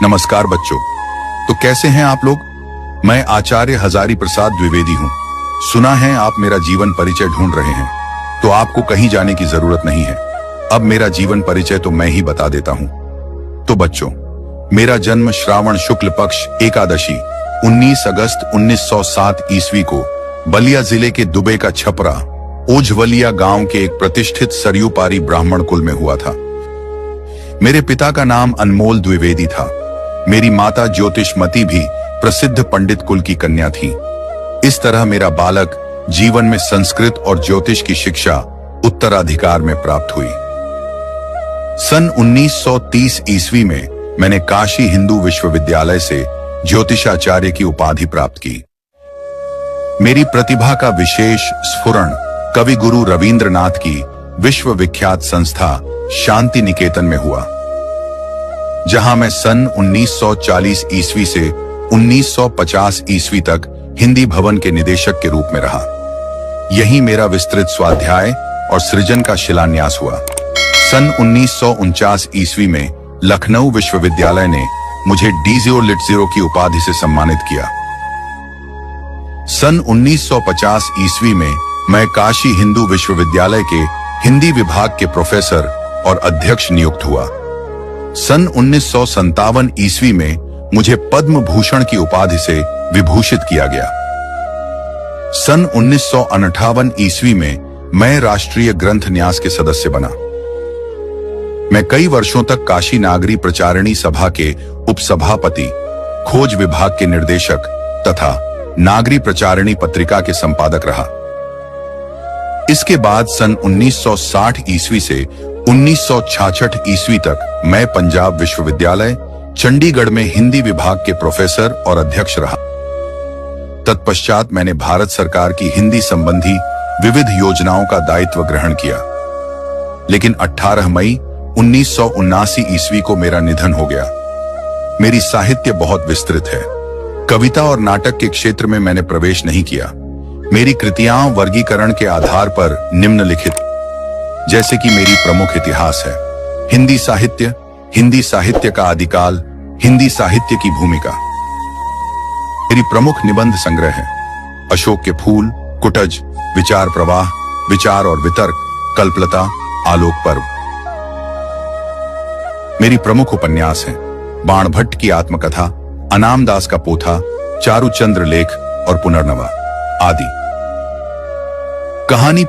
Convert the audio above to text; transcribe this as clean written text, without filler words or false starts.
नमस्कार बच्चों। तो कैसे हैं आप लोग? मैं आचार्य हजारी प्रसाद द्विवेदी हूँ। सुना है आप मेरा जीवन परिचय ढूंढ रहे हैं, तो आपको कहीं जाने की जरूरत नहीं है। अब मेरा जीवन परिचय तो मैं ही बता देता हूँ। तो बच्चों, मेरा जन्म श्रावण शुक्ल पक्ष एकादशी 19 अगस्त 1907 ईस्वी को बलिया जिले के दुबे का छपरा ओझवलिया गांव के एक प्रतिष्ठित सरयू पारी ब्राह्मण कुल में हुआ था। मेरे पिता का नाम अनमोल द्विवेदी था। मेरी माता ज्योतिषमती भी प्रसिद्ध पंडित कुल की कन्या थी। इस तरह मेरा बालक जीवन में संस्कृत और ज्योतिष की शिक्षा उत्तराधिकार में प्राप्त हुई। सन 1930 ईस्वी में मैंने काशी हिंदू विश्वविद्यालय से ज्योतिषाचार्य की उपाधि प्राप्त की। मेरी प्रतिभा का विशेष स्फुरण कवि गुरु रवींद्रनाथ की विश्वविख्यात संस्था शांति निकेतन में हुआ, जहां मैं सन 1940 ईस्वी से 1950 ईस्वी तक हिंदी भवन के निदेशक के रूप में रहा। यहीं मेरा विस्तृत स्वाध्याय और सृजन का शिलान्यास हुआ। सन 1949 ईस्वी में लखनऊ विश्वविद्यालय ने मुझे डीजियो लिटजीरो की उपाधि से सम्मानित किया। सन 1950 ईस्वी में मैं काशी हिंदू विश्वविद्यालय के हिंदी विभाग के प्रोफेसर और अध्यक्ष नियुक्त हुआ। सन 1957 ईस्वी में मुझे पद्म भूषण की उपाधि से विभूषित किया गया। सन 1958 ईस्वी में मैं राष्ट्रीय ग्रंथ न्यास के सदस्य बना। मैं कई वर्षों तक काशी नागरी प्रचारिणी सभा के उपसभापति, खोज विभाग के निर्देशक तथा नागरी प्रचारिणी पत्रिका के संपादक रहा। इसके बाद सन 1960 ईस्वी से 1966 ईस्वी तक मैं पंजाब विश्वविद्यालय चंडीगढ़ में हिंदी विभाग के प्रोफेसर और अध्यक्ष रहा। तत्पश्चात मैंने भारत सरकार की हिंदी संबंधी विविध योजनाओं का दायित्व ग्रहण किया। लेकिन 18 मई 1979 ईस्वी को मेरा निधन हो गया। मेरी साहित्य बहुत विस्तृत है। कविता और नाटक के क्षेत्र में मैंने प्रवेश नहीं किया। मेरी कृतियां वर्गीकरण के आधार पर निम्नलिखित, जैसे कि मेरी प्रमुख इतिहास है हिंदी साहित्य का आदिकाल, हिंदी साहित्य की भूमिका। मेरी प्रमुख निबंध संग्रह है अशोक के फूल, कुटज, विचार प्रवाह, विचार और वितर्क, कल्पलता, आलोक पर्व। मेरी प्रमुख उपन्यास है बाणभट्ट की आत्मकथा, अनाम दास का पोथा, चारुचंद्र लेख और पुनर्नवा आदि। कहानी